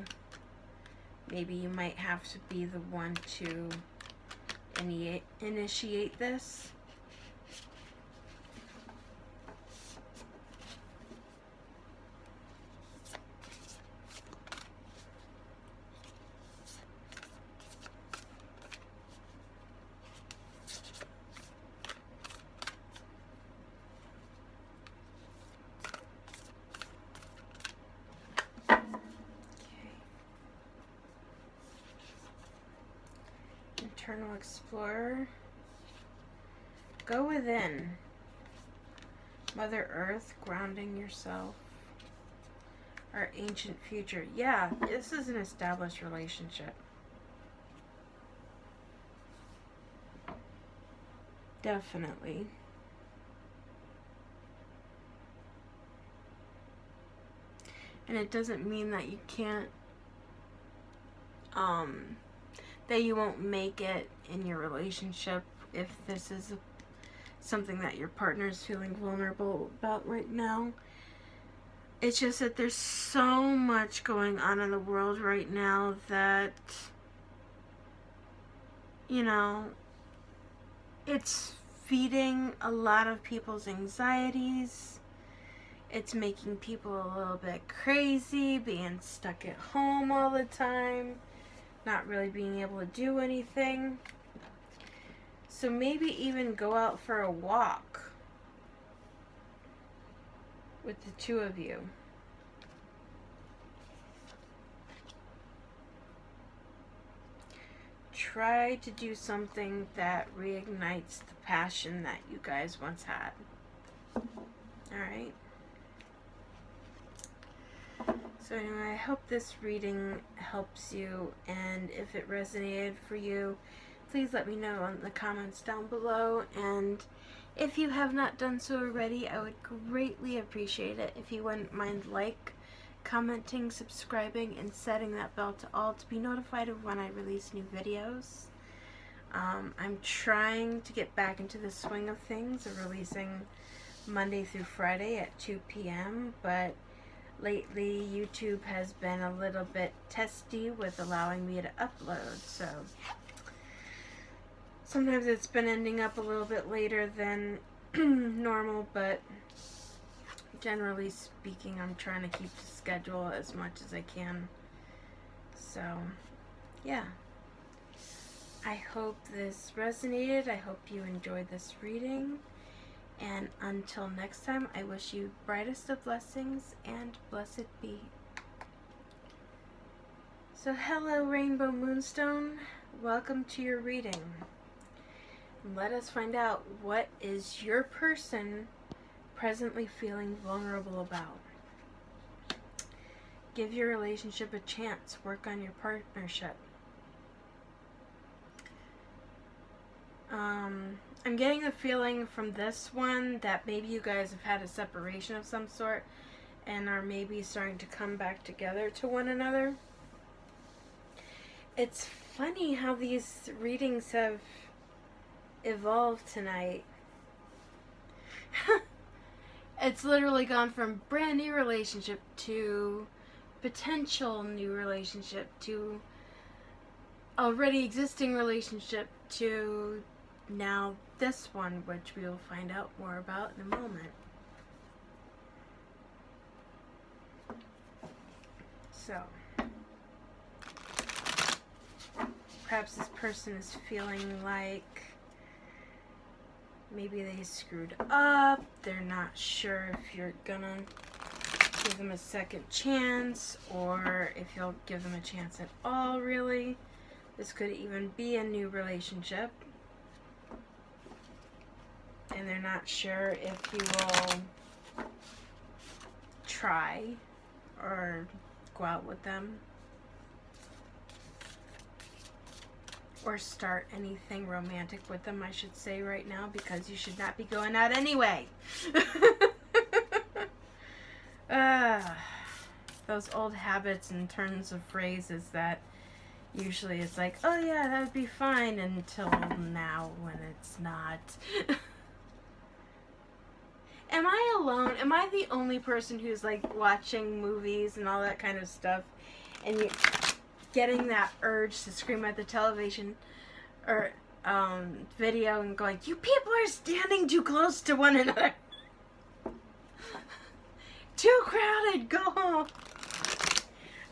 A: maybe you might have to be the one to initiate this. Eternal Explorer. Go within. Mother Earth, grounding yourself. Our ancient future. Yeah, this is an established relationship. Definitely. And it doesn't mean that you can't that you won't make it in your relationship if this is something that your partner is feeling vulnerable about right now. It's just that there's so much going on in the world right now that, you know, it's feeding a lot of people's anxieties. It's making people a little bit crazy, being stuck at home all the time, not really being able to do anything. So maybe even go out for a walk with the two of you. Try to do something that reignites the passion that you guys once had. Alright? So anyway, I hope this reading helps you, and if it resonated for you, please let me know in the comments down below, and if you have not done so already, I would greatly appreciate it if you wouldn't mind commenting, subscribing, and setting that bell to all to be notified of when I release new videos. I'm trying to get back into the swing of things of releasing Monday through Friday at 2 p.m., but lately YouTube has been a little bit testy with allowing me to upload, so sometimes it's been ending up a little bit later than normal, but generally speaking, I'm trying to keep the schedule as much as I can. So, yeah. I hope this resonated. I hope you enjoyed this reading. And until next time, I wish you brightest of blessings and blessed be. So hello, Rainbow Moonstone. Welcome to your reading. Let us find out, what is your person presently feeling vulnerable about? Give your relationship a chance. Work on your partnership. I'm getting the feeling from this one that maybe you guys have had a separation of some sort and are maybe starting to come back together to one another. It's funny how these readings have evolved tonight. It's literally gone from brand new relationship to potential new relationship to already existing relationship to now this one, which we will find out more about in a moment. So, perhaps this person is feeling like Maybe they screwed up. They're not sure if you're gonna give them a second chance or if you'll give them a chance at all, really. This could even be a new relationship. And they're not sure if you will try or go out with them or start anything romantic with them, I should say right now, because you should not be going out anyway. Those old habits and turns of phrases that usually it's like, oh yeah, that would be fine, until now when it's not. Am I alone? Am I the only person who's like watching movies and all that kind of stuff and you getting that urge to scream at the television or video and going, you people are standing too close to one another. Too crowded, go home.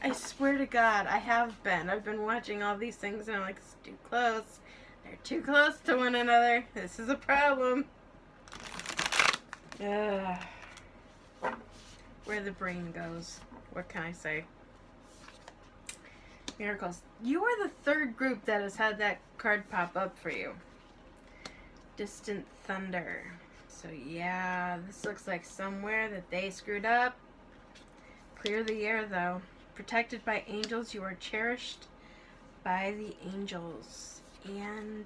A: I swear to God, I have been. I've been watching all these things and I'm like, it's too close. They're too close to one another. This is a problem. Where the brain goes. What can I say? Miracles. You are the third group that has had that card pop up for you. Distant Thunder. So yeah, this looks like somewhere that they screwed up. Clear the air though. Protected by angels, you are cherished by the angels. And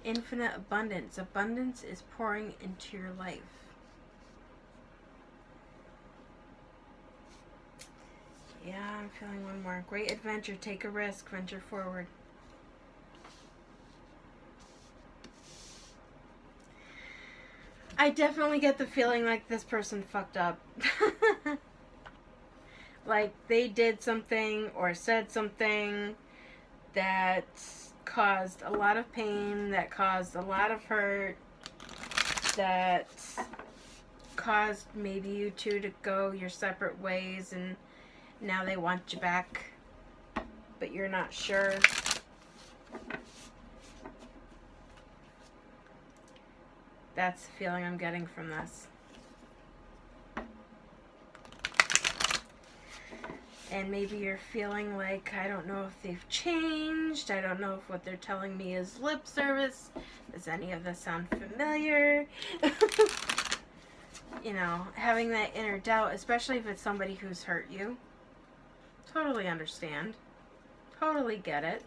A: infinite abundance. Abundance is pouring into your life. Yeah, I'm feeling one more. Great adventure. Take a risk. Venture forward. I definitely get the feeling like this person fucked up. Like they did something or said something that caused a lot of pain, that caused a lot of hurt, that caused maybe you two to go your separate ways, and now they want you back, but you're not sure. That's the feeling I'm getting from this. And maybe you're feeling like, I don't know if they've changed. I don't know if what they're telling me is lip service. Does any of this sound familiar? You know, having that inner doubt, especially if it's somebody who's hurt you. Totally understand. Totally get it.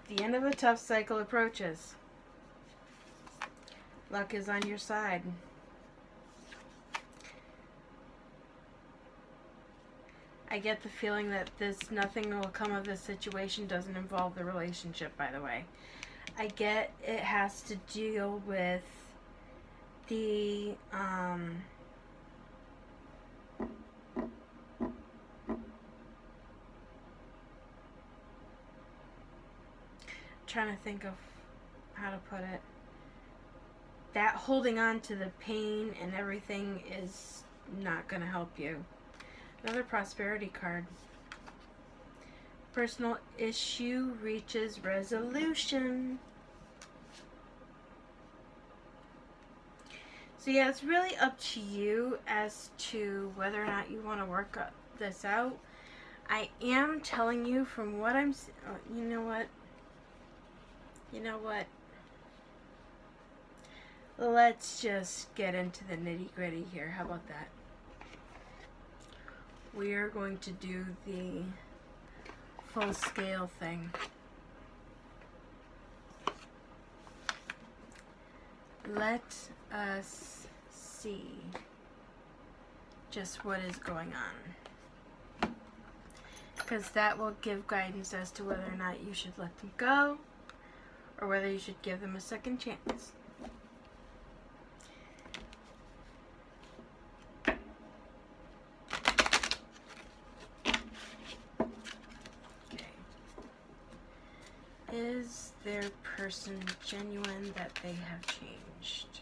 A: The end of a tough cycle approaches. Luck is on your side. I get the feeling that nothing will come of this situation. Doesn't involve the relationship, by the way. I get it has to deal with the trying to think of how to put it. That holding on to the pain and everything is not going to help you. Another prosperity card. Personal issue reaches resolution. So yeah, it's really up to you as to whether or not you want to work this out. I am telling you from what I'm... you know what? You know what? Let's just get into the nitty-gritty here. How about that? We are going to do the full scale thing. Let us see just what is going on. Because that will give guidance as to whether or not you should let them go or whether you should give them a second chance. Is their person genuine that they have changed?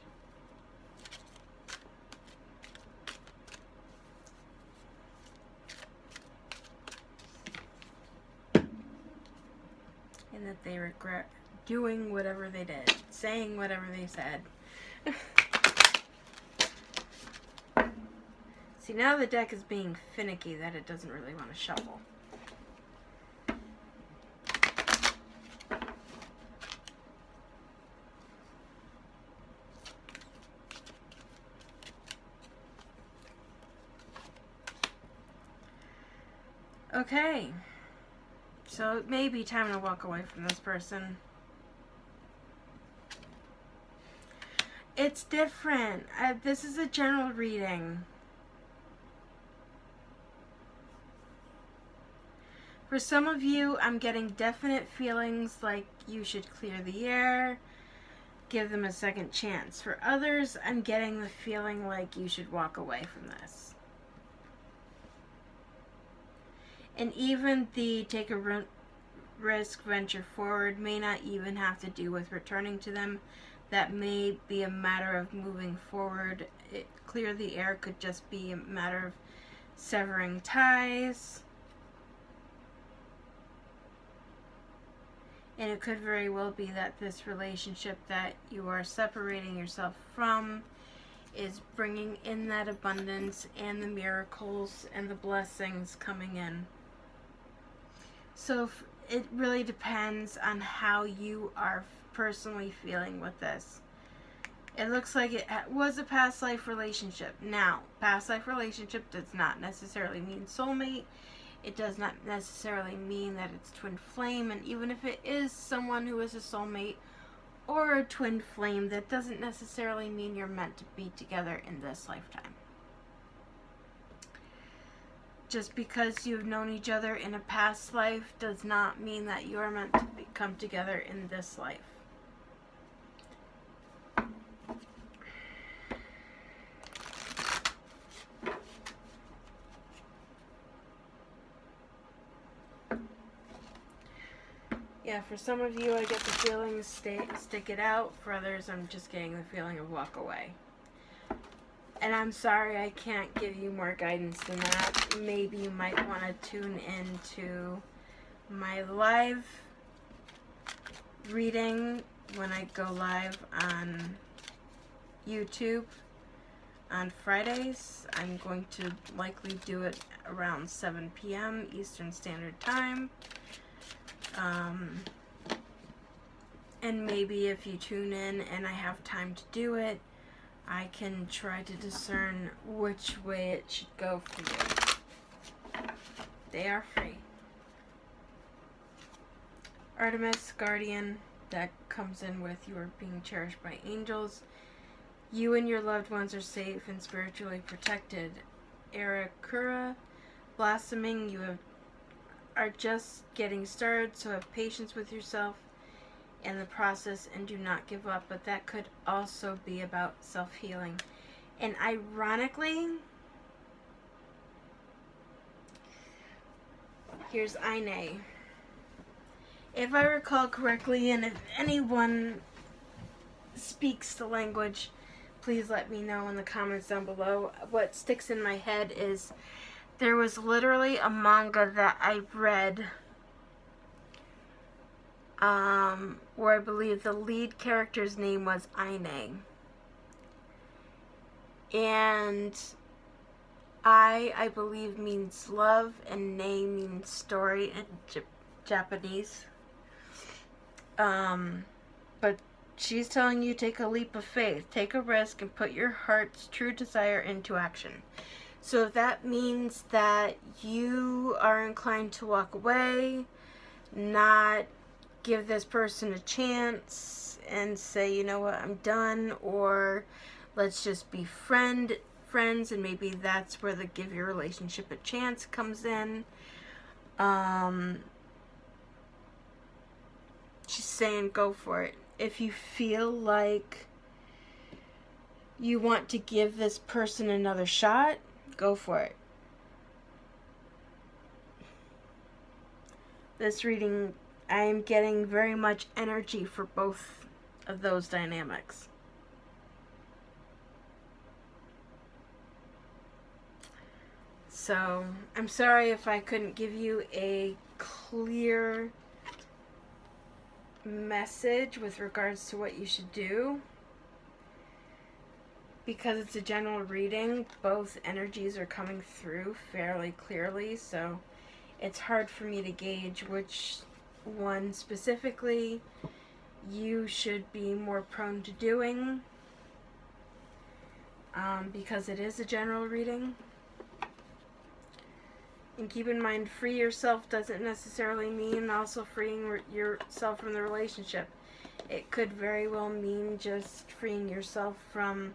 A: And that they regret doing whatever they did, saying whatever they said. See, now the deck is being finicky that it doesn't really want to shuffle. Okay, so it may be time to walk away from this person. It's different. This is a general reading. For some of you, I'm getting definite feelings like you should clear the air, give them a second chance. For others, I'm getting the feeling like you should walk away from this. And even the take a risk, venture forward may not even have to do with returning to them. That may be a matter of moving forward. Clear the air could just be a matter of severing ties. And it could very well be that this relationship that you are separating yourself from is bringing in that abundance and the miracles and the blessings coming in. So it really depends on how you are personally feeling with this. It looks like it was a past life relationship. Now, past life relationship does not necessarily mean soulmate. It does not necessarily mean that it's twin flame. And even if it is someone who is a soulmate or a twin flame, that doesn't necessarily mean you're meant to be together in this lifetime. Just because you've known each other in a past life does not mean that you are meant to come together in this life. Yeah, for some of you, I get the feeling stick it out. For others, I'm just getting the feeling of walk away. And I'm sorry I can't give you more guidance than that. Maybe you might want to tune into my live reading when I go live on YouTube on Fridays. I'm going to likely do it around 7 p.m. Eastern Standard Time. And maybe if you tune in and I have time to do it, I can try to discern which way it should go for you. They are free. Artemis, Guardian, that comes in with you are being cherished by angels. You and your loved ones are safe and spiritually protected. Arakura, blossoming, you are just getting started, so have patience with yourself and the process and do not give up. But that could also be about self-healing. And ironically, here's Ine. If I recall correctly, and if anyone speaks the language, please let me know in the comments down below. What sticks in my head is there was literally a manga that I read where I believe the lead character's name was Ine. And I believe means love, and ne means story in Japanese. But she's telling you take a leap of faith, take a risk, and put your heart's true desire into action. So if that means that you are inclined to walk away, not give this person a chance and say, you know what, I'm done, or let's just be friends, and maybe that's where the give your relationship a chance comes in. She's saying go for it. If you feel like you want to give this person another shot, go for it. This reading, I am getting very much energy for both of those dynamics. So, I'm sorry if I couldn't give you a clear message with regards to what you should do. Because it's a general reading, both energies are coming through fairly clearly, so it's hard for me to gauge which one specifically you should be more prone to doing, because it is a general reading. And keep in mind, free yourself doesn't necessarily mean also freeing yourself from the relationship. It could very well mean just freeing yourself from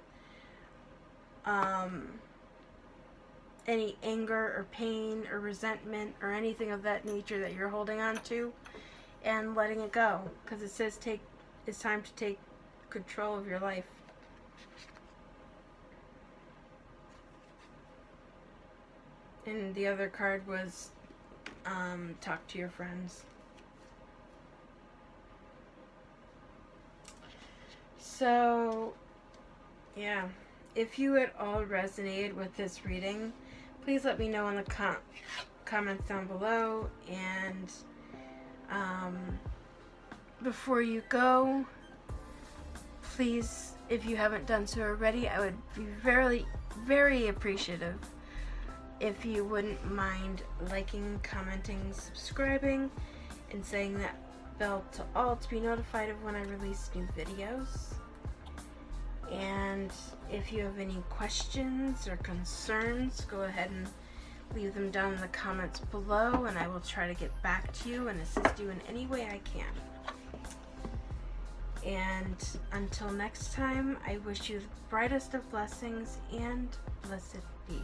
A: any anger or pain or resentment or anything of that nature that you're holding on to, and letting it go, because it says it's time to take control of your life. And the other card was talk to your friends. So yeah, if you at all resonated with this reading, please let me know in the comments down below. And before you go, please, if you haven't done so already, I would be very, very appreciative if you wouldn't mind liking, commenting, subscribing, and saying that bell to all to be notified of when I release new videos. And if you have any questions or concerns, go ahead and leave them down in the comments below, and I will try to get back to you and assist you in any way I can. And until next time, I wish you the brightest of blessings, and blessed be.